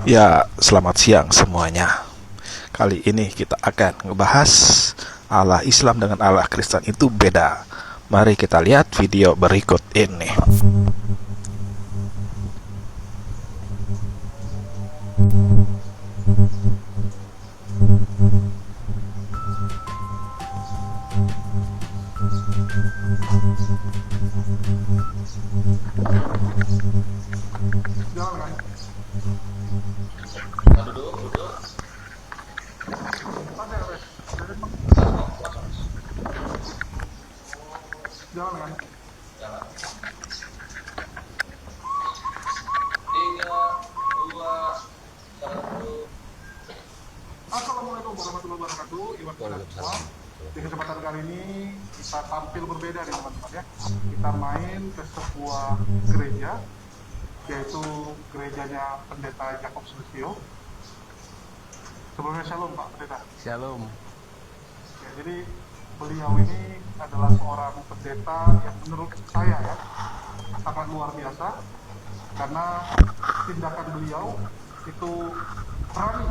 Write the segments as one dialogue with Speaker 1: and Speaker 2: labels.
Speaker 1: Ya, selamat siang semuanya. Kali ini kita akan ngebahas Allah Islam dengan Allah Kristen itu beda. Mari kita lihat video berikut ini.
Speaker 2: Jalan kan? Assalamualaikum warahmatullahi wabarakatuh. Iwan semua. Di kesempatan kali ini kita tampil berbeda nih teman-teman ya. Kita main ke sebuah gereja, yaitu gerejanya Pendeta Jakob Sulistyo. Sebelumnya shalom Pak Pendeta.
Speaker 3: Shalom.
Speaker 2: Ya, jadi beliau ini adalah seorang pendeta yang menurut saya ya sangat luar biasa, karena tindakan beliau itu berani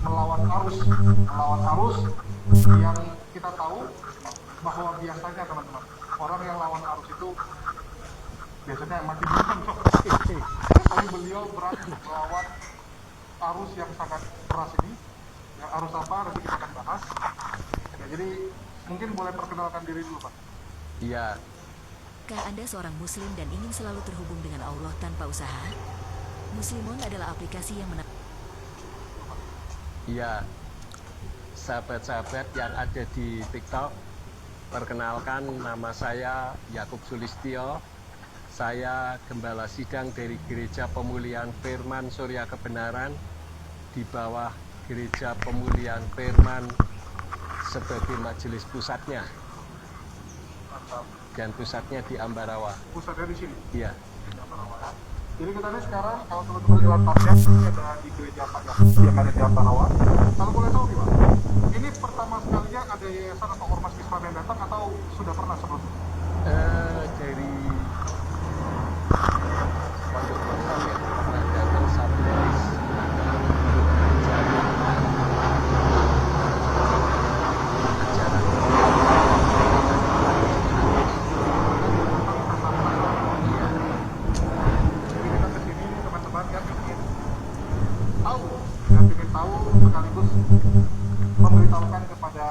Speaker 2: melawan arus yang kita tahu bahwa biasanya teman-teman orang yang lawan arus itu biasanya mati duluan. Tapi beliau berani melawan arus yang sangat keras ini. Ya, arus apa nanti kita akan bahas. Ya, jadi mungkin boleh perkenalkan diri dulu Pak.
Speaker 3: Iya.
Speaker 4: Apakah Anda seorang Muslim dan ingin selalu terhubung dengan Allah tanpa usaha? Muslimon adalah aplikasi yang
Speaker 3: Iya. Sahabat-sahabat yang ada di TikTok, perkenalkan nama saya Yakob Sulistyo. Saya gembala sidang dari Gereja Pemulihan Firman Surya Kebenaran di bawah Gereja Pemulihan Firman sebagai majelis pusatnya.
Speaker 2: Mantap.
Speaker 3: Dan pusatnya di Ambarawa.
Speaker 2: Pusatnya di sini.
Speaker 3: Iya.
Speaker 2: Di Ambarawa ya. Jadi kita ini sekarang kalau teman-teman lihat tabnya ini ada di gereja Pak Yakub yang ada di Ambarawa. Kalau boleh tahu nih Pak, ini pertama sekalinya ada yayasan atau ormas Islam yang datang atau sudah pernah sebelumnya?
Speaker 3: Dari Pondok Pesantren ya, pernah datang satu kelas
Speaker 2: Jadi kita kesini teman-teman yang ingin tahu sekaligus memberitahukan kepada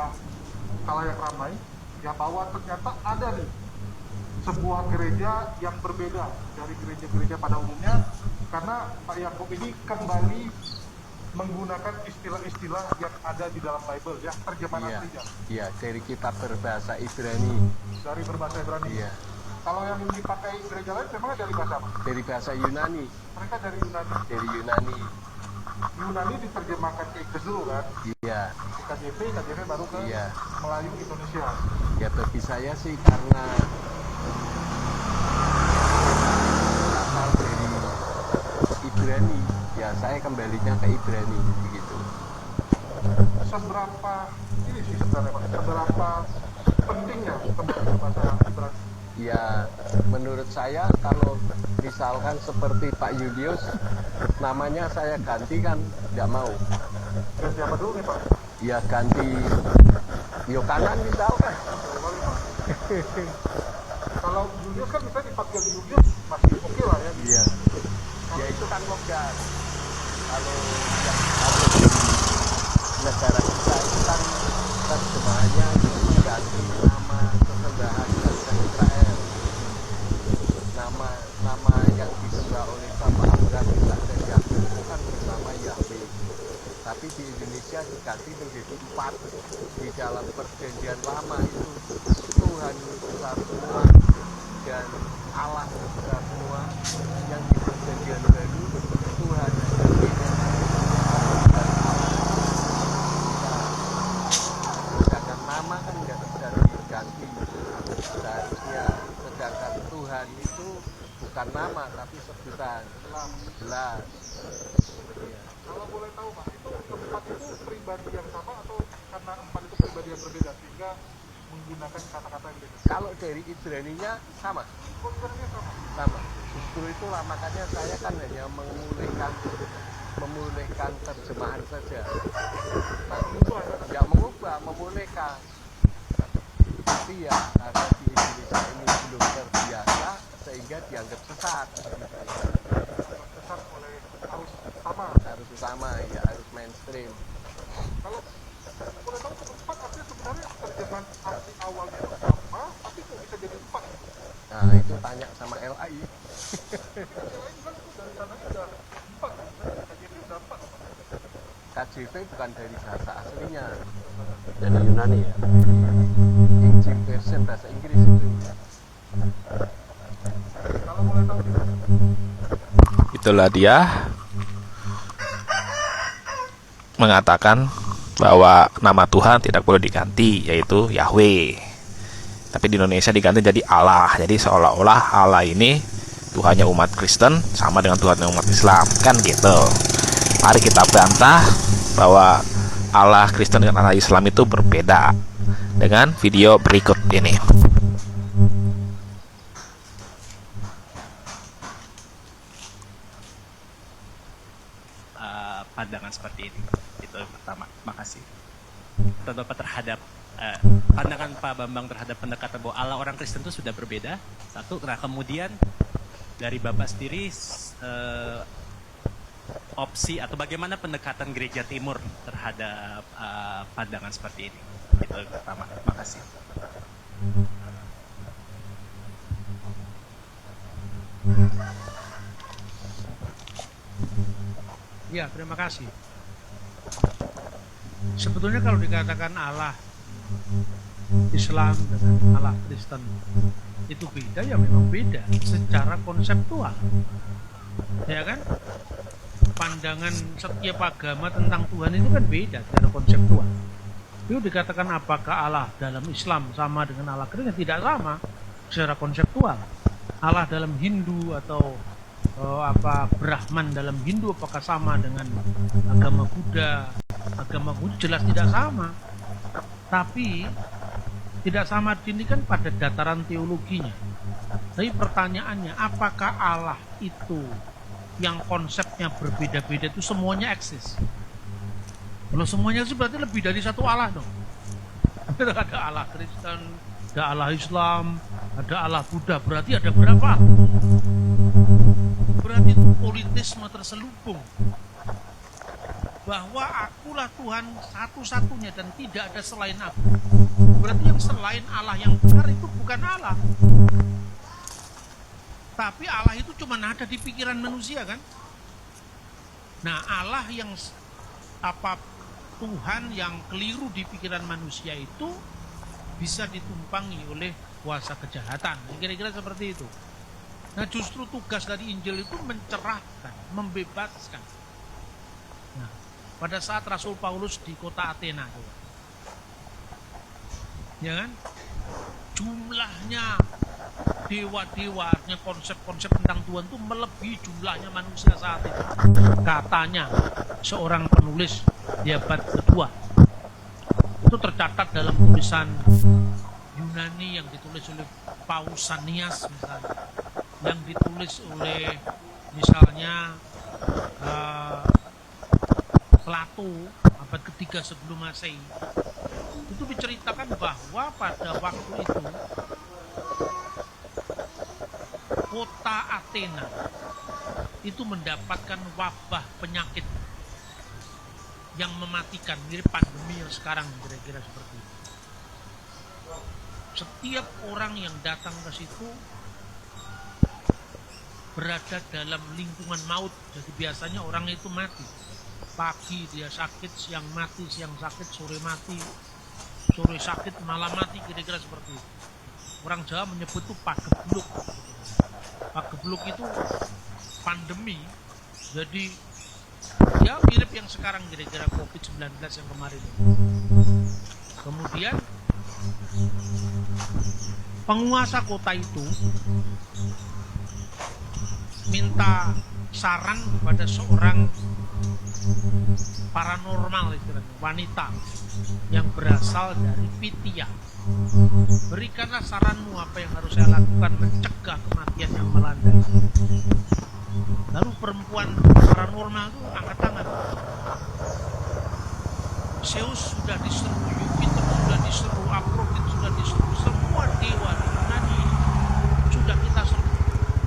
Speaker 2: khalayak ramai ya bahwa ternyata ada nih sebuah gereja yang berbeda dari gereja-gereja pada umumnya, karena Pak Yakub ini kembali menggunakan istilah-istilah yang ada di dalam Bible ya, terjemahan aslinya.
Speaker 3: Iya, dari kitab berbahasa Ibrani.
Speaker 2: Dari berbahasa Ibrani.
Speaker 3: Iya.
Speaker 2: Kalau yang dipakai gereja lain memang dari bahasa apa?
Speaker 3: Dari bahasa Yunani.
Speaker 2: Mereka dari Yunani.
Speaker 3: Dari Yunani.
Speaker 2: Yunani diterjemahkan ke Inggris dulu kan?
Speaker 3: Iya.
Speaker 2: KJP baru ke Melayu Indonesia.
Speaker 3: Ya bagi saya sih karena asal dari Ibrani, ya saya kembalinya ke Ibrani begitu.
Speaker 2: Seberapa ini sih sebenarnya Pak? Seberapa pentingnya kembali ke bahasa Ibrani?
Speaker 3: Ya menurut saya kalau misalkan seperti Pak Julius, namanya saya ganti kan tidak mau.
Speaker 2: Ganti apa dulu nih Pak?
Speaker 3: Ya ganti Yokanan misalkan.
Speaker 2: Kalau Julius kan bisa dipanggil Julius masih oke lah ya.
Speaker 3: Iya. Ya itu kan logat. Kalau yang ada di negara kita itu kan terjemahannya mengganti nama sesembahan bangsa Israel. Nama yang disembah oleh Bapak Abraham, Ishak dan Yakub itu kan bersama Yahweh. Tapi di Indonesia diganti menjadi 4. Di dalam perjanjian lama itu Tuhan besar semua dan Allah besar semua. Yang di perjanjian baru Tuhan berbeda dan Allah. Sedangkan nama kan tidak bisa diganti. Seharusnya sedangkan Tuhan itu bukan nama tapi sebutan. Jelas.
Speaker 2: Kalau boleh tahu Pak, itu empat itu pribadi yang sama atau karena empat itu pribadi yang berbeda sehingga menggunakan kata-kata yang beda?
Speaker 3: Kalau dari Ibraninya sama.
Speaker 2: Konsepnya sama.
Speaker 3: Sama. Justru itulah makanya saya kan hanya mengulikan memulihkan terjemahan saja. Tapi ya mengubah, memulihkan. Tapi ya karena di Indonesia ini belum terbiasa sehingga dianggap sesat.
Speaker 2: Sesat oleh arus utama.
Speaker 3: Harus utama ya, harus mainstream.
Speaker 2: Kalau boleh tahu empat artinya sebenarnya terjemahan arti awalnya itu apa, tapi kok bisa jadi empat?
Speaker 3: Nah itu tanya sama LAI.
Speaker 2: Lain kan itu dari sananya udah empat, KJP udah empat.
Speaker 3: KJV bukan dari bahasa aslinya,
Speaker 5: Dari Yunani ya.
Speaker 3: English version bahasa Inggris itu.
Speaker 2: Kalau boleh tahu juga.
Speaker 1: Itulah dia mengatakan bahwa nama Tuhan tidak boleh diganti, yaitu Yahweh. Tapi di Indonesia diganti jadi Allah. Jadi seolah-olah Allah ini Tuhannya umat Kristen sama dengan Tuhannya umat Islam, kan gitu. Mari kita bantah bahwa Allah Kristen dengan Allah Islam itu berbeda dengan video berikut ini.
Speaker 6: Pandangan seperti ini. Itu pertama. Makasih. Bapak terhadap pandangan Pak Bambang terhadap pendekatan bahwa Allah orang Kristen itu sudah berbeda. Satu. Nah kemudian dari Bapak sendiri opsi atau bagaimana pendekatan Gereja Timur terhadap pandangan seperti ini. Itu pertama. Makasih.
Speaker 7: Ya, terima kasih. Sebetulnya kalau dikatakan Allah Islam dengan Allah Kristen itu beda, ya memang beda secara konseptual. Ya kan? Pandangan setiap agama tentang Tuhan itu kan beda secara konseptual. Itu dikatakan apakah Allah dalam Islam sama dengan Allah Kristen? Tidak sama secara konseptual. Allah dalam Hindu atau Brahman dalam Hindu apakah sama dengan agama Buddha? Agama Buddha jelas tidak sama. Tapi tidak sama ini kan pada dataran teologinya. Tapi pertanyaannya, apakah Allah itu yang konsepnya berbeda-beda itu semuanya eksis? Kalau semuanya itu berarti lebih dari satu Allah dong. Ada Allah Kristen, ada Allah Islam, ada Allah Buddha, berarti ada berapa? Berarti itu politisme terselubung bahwa akulah Tuhan satu-satunya dan tidak ada selain aku. Berarti yang selain Allah yang benar itu bukan Allah, tapi Allah itu cuma ada di pikiran manusia kan. Nah Allah yang Tuhan yang keliru di pikiran manusia itu bisa ditumpangi oleh kuasa kejahatan, kira-kira seperti itu. Nah justru tugas dari Injil itu mencerahkan, membebaskan. Nah, pada saat Rasul Paulus di kota Athena, ya kan, jumlahnya dewa-dewa, artinya konsep-konsep tentang Tuhan itu melebihi jumlahnya manusia saat itu. Katanya seorang penulis di abad kedua itu tercatat dalam tulisan Yunani yang ditulis oleh Pausanias misalnya, yang ditulis oleh misalnya Plato abad ketiga sebelum Masehi, itu diceritakan bahwa pada waktu itu kota Athena itu mendapatkan wabah penyakit yang mematikan, mirip pandemi yang sekarang, kira-kira seperti itu. Setiap orang yang datang ke situ berada dalam lingkungan maut. Jadi biasanya orang itu mati. Pagi dia sakit, siang mati, siang sakit, sore mati, sore sakit, malam mati, kira-kira seperti itu. Orang Jawa menyebut itu pagebluk. Pagebluk itu pandemi. Jadi ya mirip yang sekarang, kira-kira COVID-19 yang kemarin. Kemudian penguasa kota itu minta saran kepada seorang paranormal, istilahnya wanita yang berasal dari Phthia. Berikanlah saranmu, apa yang harus saya lakukan mencegah kematian yang melanda. Lalu perempuan paranormal tuh angkat tangan. Zeus sudah diseru, Jupiter sudah diseru, Aphrodite sudah diseru, semua dewa di Yunani sudah kita seru,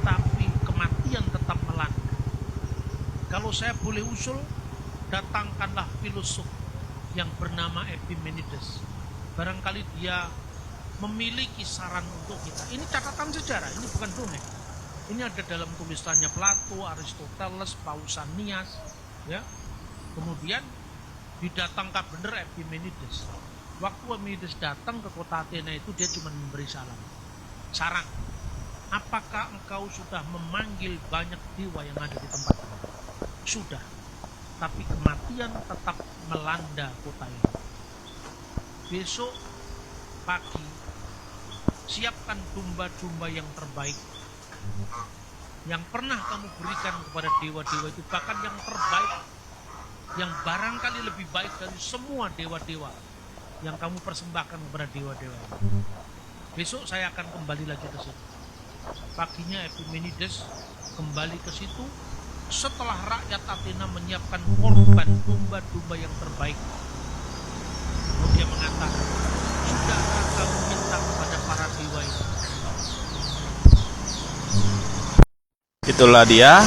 Speaker 7: tapi kematian tetap melanda. Kalau saya boleh usul, datangkanlah filosof yang bernama Epimenides. Barangkali dia memiliki saran untuk kita. Ini catatan sejarah, ini bukan dongeng. Ini ada dalam tulisannya Plato, Aristoteles, Pausanias, ya. Kemudian didatangkan benar Epimenides. Waktu Epimenides datang ke kota Athena itu, dia cuma memberi saran. Apakah engkau sudah memanggil banyak dewa yang ada di tempat ini? Sudah. Tapi kematian tetap melanda kota ini. Besok pagi siapkan domba-domba yang terbaik yang pernah kamu berikan kepada dewa-dewa itu, bahkan yang terbaik, yang barangkali lebih baik dari semua dewa-dewa yang kamu persembahkan kepada dewa-dewa itu. Besok saya akan kembali lagi ke situ. Paginya Epimenides kembali ke situ setelah rakyat Athena menyiapkan korban domba-domba yang terbaik. Lalu dia mengatakan, sudahkah kamu minta kepada para dewa itu?
Speaker 1: Itulah dia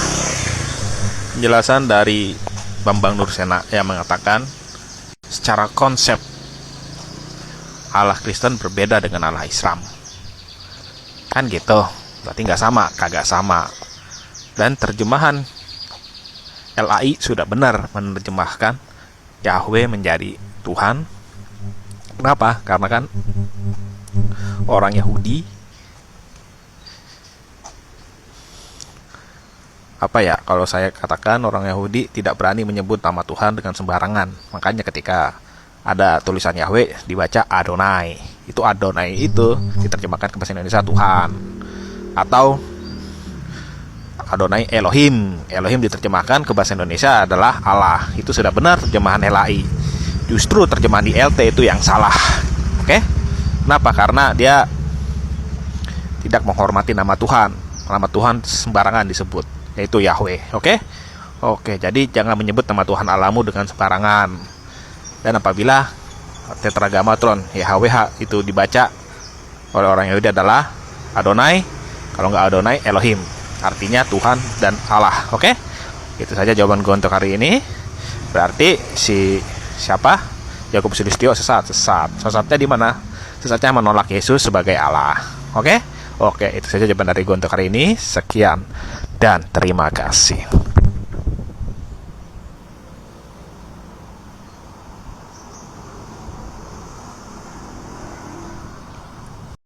Speaker 1: penjelasan dari Bambang Nursena yang mengatakan secara konsep Allah Kristen berbeda dengan Allah Islam. Kan gitu, berarti nggak sama, kagak sama. Dan terjemahan LAI sudah benar menerjemahkan Yahweh menjadi Tuhan. Kenapa? Karena kan orang Yahudi kalau saya katakan orang Yahudi tidak berani menyebut nama Tuhan dengan sembarangan. Makanya ketika ada tulisan Yahweh dibaca Adonai. Itu Adonai itu diterjemahkan ke bahasa Indonesia Tuhan. Atau Adonai Elohim. Elohim diterjemahkan ke bahasa Indonesia adalah Allah. Itu sudah benar terjemahan LAI. Justru terjemahan di LT itu yang salah. Oke? Kenapa? Karena dia tidak menghormati nama Tuhan. Nama Tuhan sembarangan disebut, yaitu Yahweh. Oke? Oke, jadi jangan menyebut nama Tuhan Allahmu dengan sembarangan. Dan apabila Tetragrammaton YHWH itu dibaca oleh orang Yahudi adalah Adonai, kalau nggak Adonai Elohim, artinya Tuhan dan Allah. Oke? Itu saja jawaban gue untuk hari ini. Berarti siapa? Yakobus Sulistyo sesatnya di mana? Sesatnya menolak Yesus sebagai Allah. Oke, itu saja jawaban dari gue untuk hari ini. Sekian dan terima kasih.